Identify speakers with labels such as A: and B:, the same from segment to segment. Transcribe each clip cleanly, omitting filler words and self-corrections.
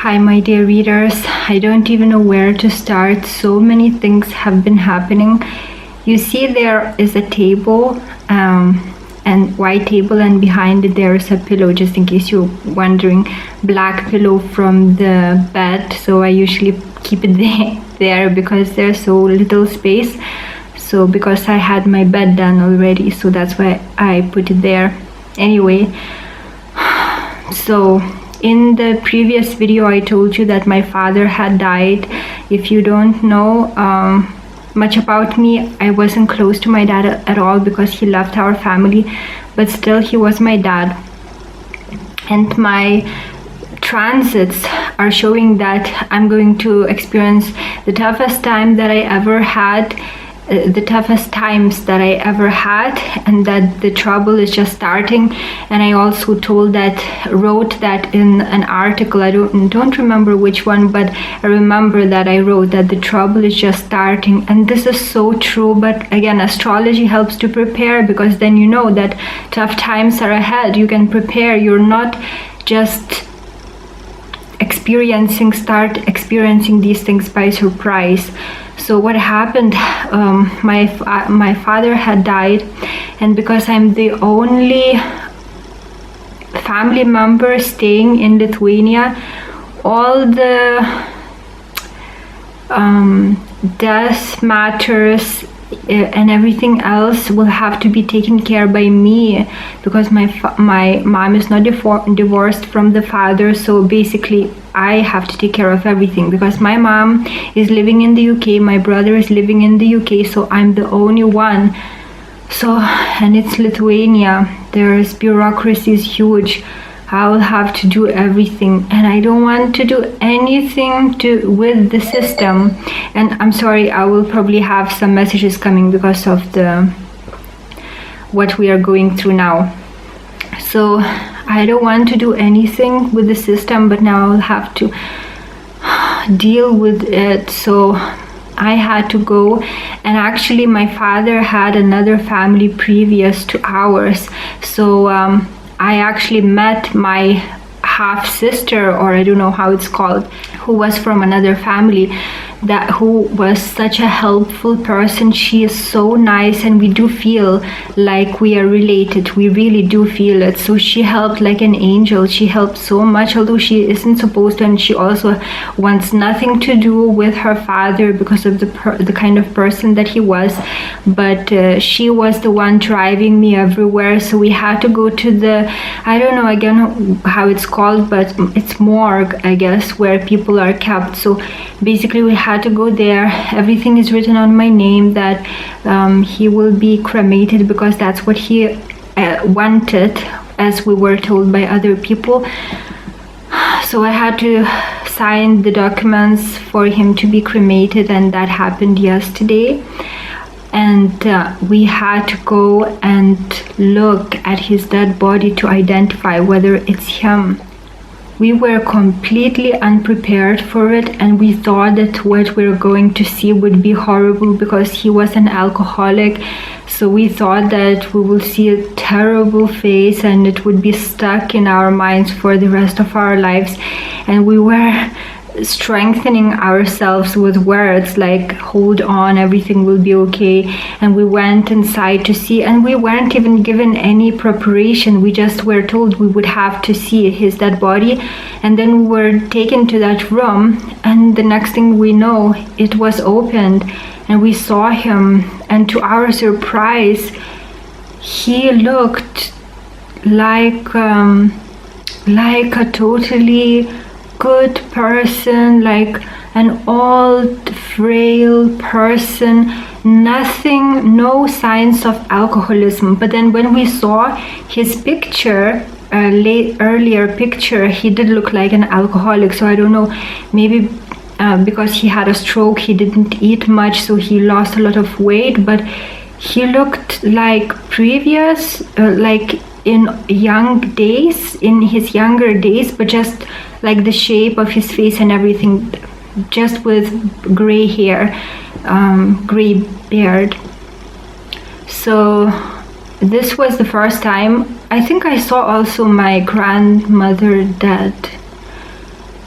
A: Hi, my dear readers. I don't even know where to start. So many things have been happening. You see, there is a table, and white table, and behind it there is a pillow, just in case you're wondering. Black pillow from the bed. So I usually keep it there because there's so little space. So because I had my bed done already, so that's why I put it there. Anyway, so in the previous video I told you that my father had died. If you don't know much about me, I wasn't close to my dad at all because he left our family, but still he was my dad. And my transits are showing that I'm going to experience the toughest time that I ever had, the toughest times that I ever had, and that the trouble is just starting. And I also wrote that in an article. I don't remember which one, but I remember that I wrote that the trouble is just starting, and this is so true. But again, astrology helps to prepare, because then you know that tough times are ahead. You can prepare. You're not just start experiencing these things by surprise. So what happened, my father had died, and because I'm the only family member staying in Lithuania, all the death matters and everything else will have to be taken care by me, because my mom is not divorced from the father. So basically I have to take care of everything, because my mom is living in the UK, my brother is living in the UK, so I'm the only one. So, and it's Lithuania, there's bureaucracy is huge. I'll have to do everything, and I don't want to do anything with the system. And I'm sorry, I will probably have some messages coming because of what we are going through now. So I don't want to do anything with the system, but now I'll have to deal with it. So I had to go, and actually my father had another family previous to ours. So I actually met my half sister, or I don't know how it's called, who was from another family, who was such a helpful person. She is so nice, and we do feel like we are related. We really do feel it. So she helped like an angel. She helped so much, although she isn't supposed to, and she also wants nothing to do with her father because of the kind of person that he was. But she was the one driving me everywhere. So we had to go to the, I don't know again how it's called, but it's morgue, I guess, where people are kept. So basically we had to go there. Everything is written on my name, that he will be cremated, because that's what he wanted, as we were told by other people. So I had to sign the documents for him to be cremated, and that happened yesterday. And we had to go and look at his dead body to identify whether it's him. We were completely unprepared for it, and we thought that what we were going to see would be horrible, because he was an alcoholic. So we thought that we will see a terrible face, and it would be stuck in our minds for the rest of our lives. And we were strengthening ourselves with words like, hold on, everything will be okay. And we went inside to see, and we weren't even given any preparation. We just were told we would have to see his dead body, and then we were taken to that room, and the next thing we know, it was opened and we saw him. And to our surprise, he looked like a totally good person, like an old frail person, nothing, no signs of alcoholism. But then when we saw his picture, earlier picture, he did look like an alcoholic. So I don't know, maybe because he had a stroke, he didn't eat much, so he lost a lot of weight, but he looked like previous, like in his younger days, but just like the shape of his face and everything, just with gray hair, gray beard. So this was the first time. I think I saw also my grandmother dead.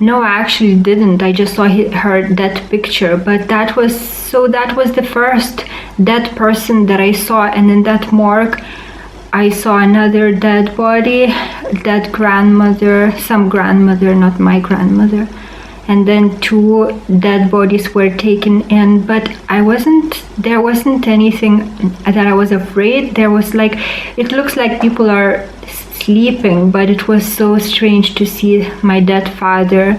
A: No, I actually didn't. I just saw her dead picture. But that was the first dead person that I saw. And in that morgue, I saw another dead body, dead grandmother, some grandmother, not my grandmother. And then 2 dead bodies were taken in, but there wasn't anything that I was afraid. There was like, it looks like people are sleeping, but it was so strange to see my dead father.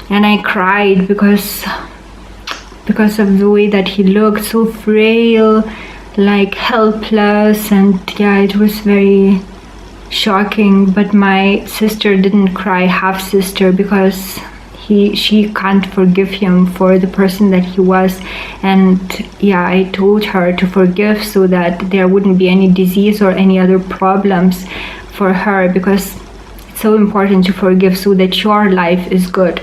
A: And I cried because of the way that he looked, so frail, like helpless, and yeah, it was very shocking. But my sister didn't cry, half sister, because she can't forgive him for the person that he was. And yeah, I told her to forgive so that there wouldn't be any disease or any other problems for her, because it's so important to forgive so that your life is good.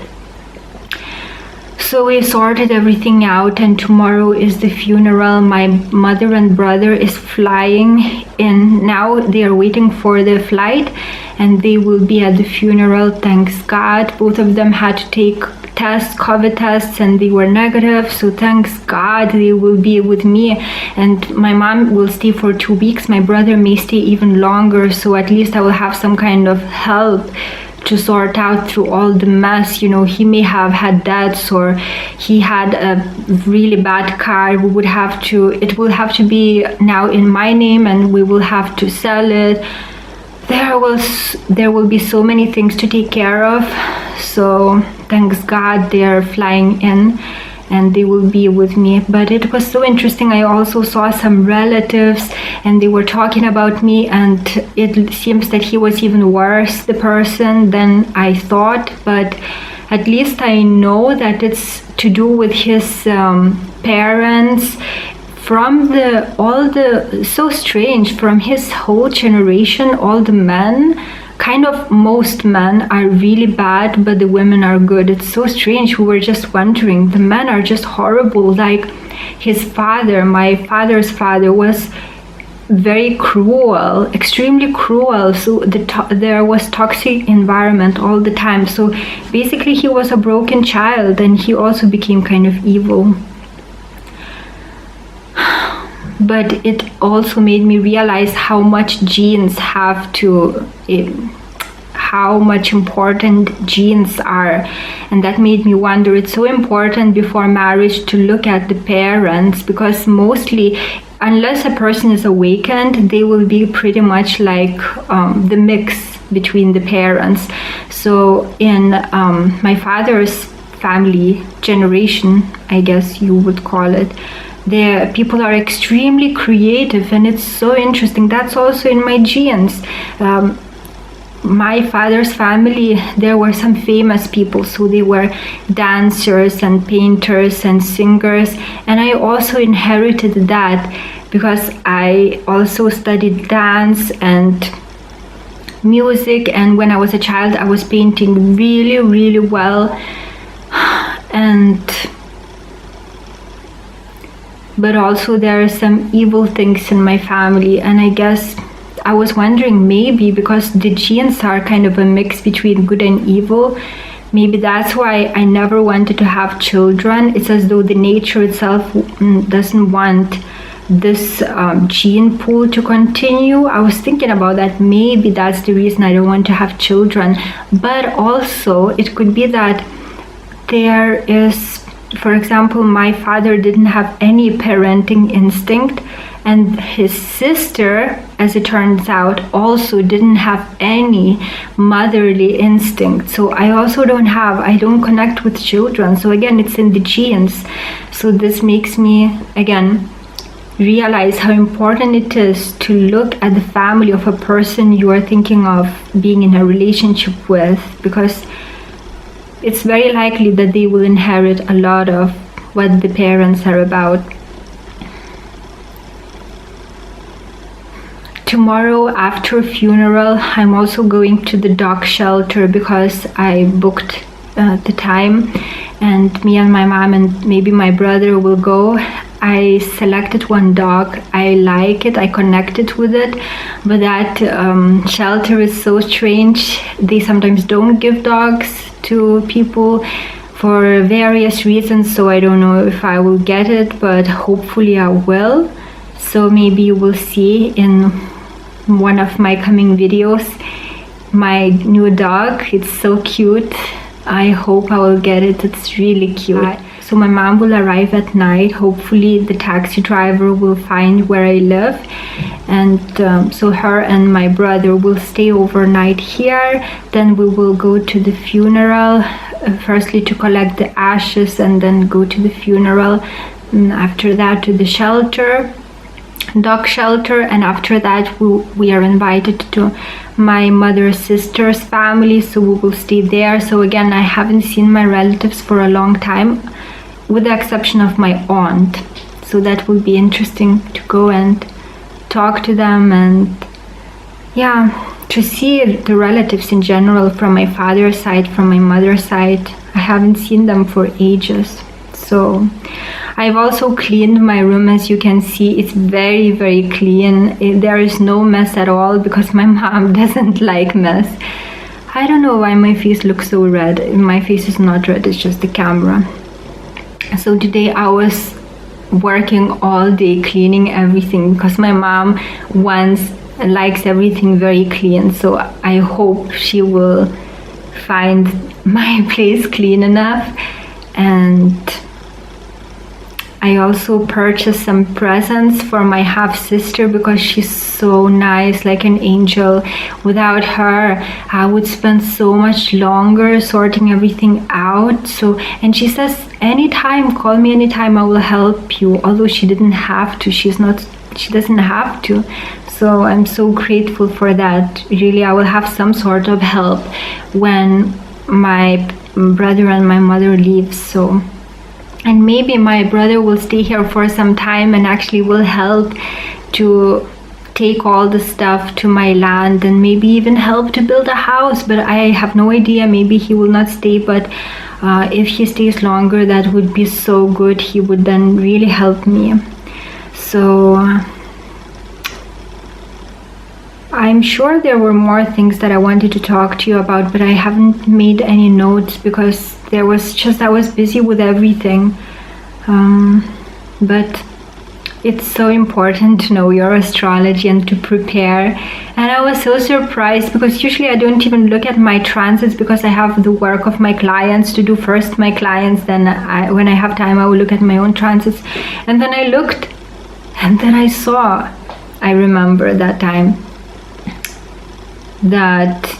A: So we sorted everything out, and tomorrow is the funeral. My mother and brother is flying in now. They are waiting for the flight, and they will be at the funeral. Thanks God. Both of them had to take COVID tests, and they were negative. So thanks God they will be with me. And my mom will stay for 2 weeks. My brother may stay even longer. So at least I will have some kind of help to sort out through all the mess. You know, he may have had debts, or he had a really bad car. It will have to be now in my name, and we will have to sell it. There will be so many things to take care of. So thanks God they are flying in, and they will be with me. But it was so interesting. I also saw some relatives, and they were talking about me, and it seems that he was even worse, the person, than I thought. But at least I know that it's to do with his parents. So strange, from his whole generation, all the men, kind of most men are really bad, but the women are good. It's so strange. We were just wondering, the men are just horrible. Like his father, my father's father, was very cruel, extremely cruel. So there was toxic environment all the time. So basically he was a broken child, and he also became kind of evil. But it also made me realize how much genes how much important genes are. And that made me wonder, it's so important before marriage to look at the parents, because mostly, unless a person is awakened, they will be pretty much like the mix between the parents. So in my father's family generation, I guess you would call it, the people are extremely creative, and it's so interesting. That's also in my genes. My father's family, there were some famous people, so they were dancers and painters and singers, and I also inherited that because I also studied dance and music, and when I was a child I was painting really, really well. But also there are some evil things in my family, and I guess I was wondering, maybe because the genes are kind of a mix between good and evil, maybe that's why I never wanted to have children. It's as though the nature itself doesn't want this gene pool to continue. I was thinking about that. Maybe that's the reason I don't want to have children. But also it could be that there is, for example, my father didn't have any parenting instinct, and his sister, as it turns out, also didn't have any motherly instinct. So I also I don't connect with children. So again, it's in the genes. So this makes me, again, realize how important it is to look at the family of a person you are thinking of being in a relationship with, because it's very likely that they will inherit a lot of what the parents are about. Tomorrow after funeral, I'm also going to the dog shelter because I booked the time, and me and my mom and maybe my brother will go. I selected one dog. I like it. I connected with it. But that shelter is so strange. They sometimes don't give dogs to people for various reasons, so I don't know if I will get it, but hopefully I will. So maybe you will see in one of my coming videos my new dog. It's so cute. I hope I will get it. It's really cute. So my mom will arrive at night. Hopefully the taxi driver will find where I live, and so her and my brother will stay overnight here. Then we will go to the funeral, firstly to collect the ashes and then go to the funeral, and after that to the shelter, dog shelter, and after that we are invited to my mother's sister's family, so we will stay there. So again, I haven't seen my relatives for a long time, with the exception of my aunt, so that will be interesting to go and talk to them, and yeah, to see the relatives in general from my father's side, from my mother's side. I haven't seen them for ages. So I've also cleaned my room. As you can see, it's very, very clean. There is no mess at all because my mom doesn't like mess. I don't know why my face looks so red. My face is not red, it's just the camera. So today I was working all day cleaning everything because my mom likes everything very clean. So I hope she will find my place clean enough. And I also purchased some presents for my half-sister because she's so nice, like an angel. Without her, I would spend so much longer sorting everything out. So, and she says, anytime, call me anytime, I will help you. Although she didn't have to, she doesn't have to. So I'm so grateful for that. Really, I will have some sort of help when my brother and my mother leave. So, and maybe my brother will stay here for some time and actually will help to take all the stuff to my land, and maybe even help to build a house. But I have no idea. Maybe he will not stay, but if he stays longer, that would be so good. He would then really help me. So I'm sure there were more things that I wanted to talk to you about, but I haven't made any notes because I was busy with everything. But it's so important to know your astrology and to prepare. And I was so surprised because usually I don't even look at my transits because I have the work of my clients to do first. My clients, then when I have time, I will look at my own transits. And then I looked, and then I remember that time that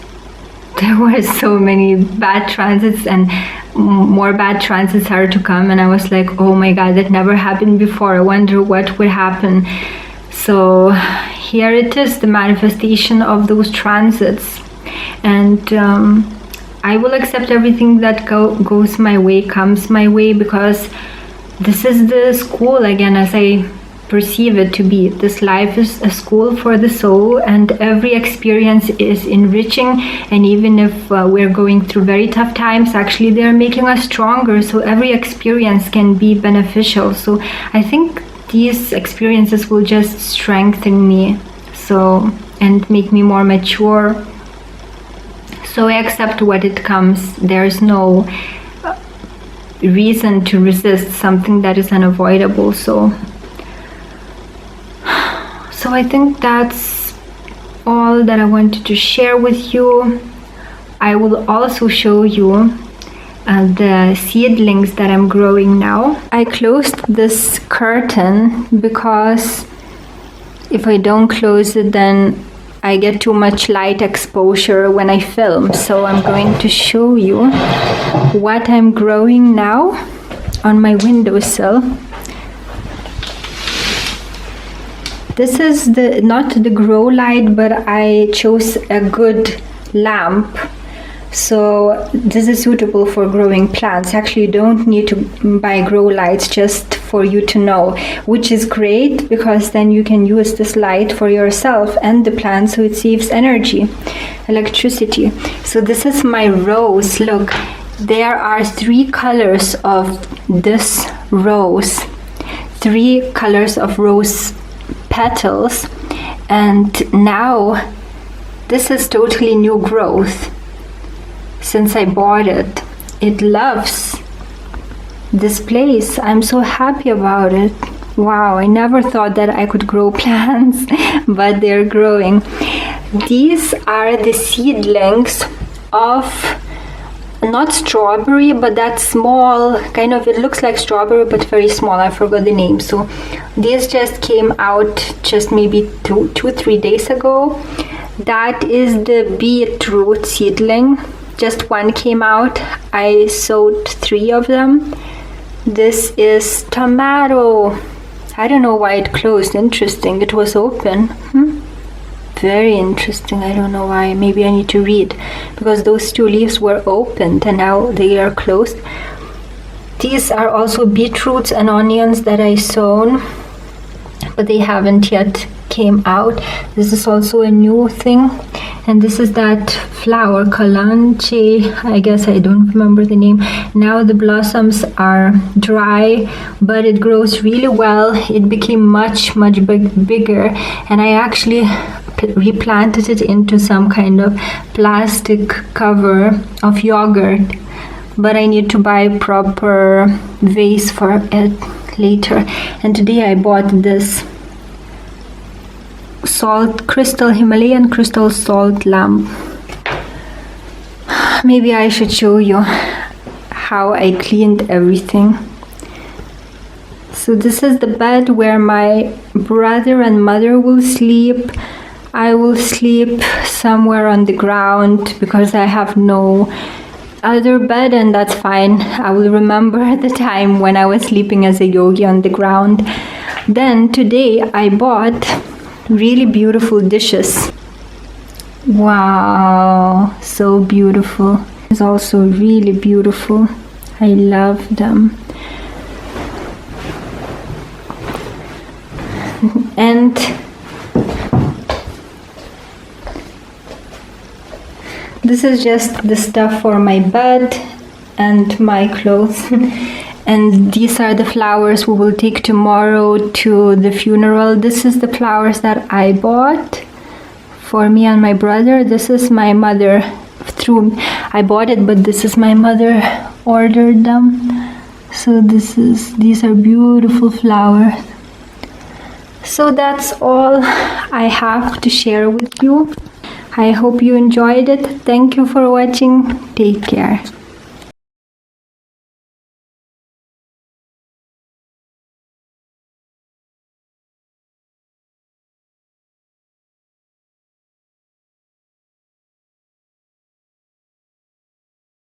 A: there were so many bad transits, and more bad transits are to come. And I was like, oh my god, that never happened before. I wonder what would happen. So here it is, the manifestation of those transits. And I will accept everything that goes my way, comes my way, because this is the school, again, as I perceive it to be. This life is a school for the soul, and every experience is enriching. And even if we're going through very tough times, actually they're making us stronger. So every experience can be beneficial. So I think these experiences will just strengthen me, and make me more mature. So I accept what it comes. There's no reason to resist something that is unavoidable. So I think that's all that I wanted to share with you. I will also show you the seedlings that I'm growing now. I closed this curtain because if I don't close it, then I get too much light exposure when I film. So I'm going to show you what I'm growing now on my windowsill. This is not the grow light, but I chose a good lamp. So this is suitable for growing plants. Actually, you don't need to buy grow lights, just for you to know, which is great because then you can use this light for yourself and the plant, so it saves energy, electricity. So this is my rose. Look, there are 3 colors of this rose, 3 colors of rose petals, and now this is totally new growth. since I bought it. It loves this place. I'm so happy about it. Wow, I never thought that I could grow plants, but they're growing. These are the seedlings of, not strawberry, but that small kind of, it looks like strawberry but very small. I forgot the name. So these just came out just maybe 2-3 days ago. That is the beetroot seedling. Just one came out. I sowed 3 of them. This is tomato. I don't know why it closed. Interesting. It was open. Very interesting. I don't know why. Maybe I need to read, because those 2 leaves were opened and now they are closed. These are also beetroots and onions that I sown, but they haven't yet came out. This is also a new thing. And this is that flower, kalanche, I guess, I don't remember the name. Now the blossoms are dry, but it grows really well. It became much bigger, and I actually replanted it into some kind of plastic cover of yogurt, but I need to buy proper vase for it later. And today I bought this Himalayan crystal salt lamp. Maybe I should show you how I cleaned everything. So this is the bed where my brother and mother will sleep. I will sleep somewhere on the ground because I have no other bed, and that's fine. I will remember the time when I was sleeping as a yogi on the ground. Then today I bought really beautiful dishes. Wow, so beautiful. It's also really beautiful. I love them. And this is just the stuff for my bed and my clothes. And these are the flowers we will take tomorrow to the funeral. This is the flowers that I bought for me and my brother. This is my mother. I bought it, but this is my mother ordered them. So these are beautiful flowers. So that's all I have to share with you. I hope you enjoyed it. Thank you for watching. Take care.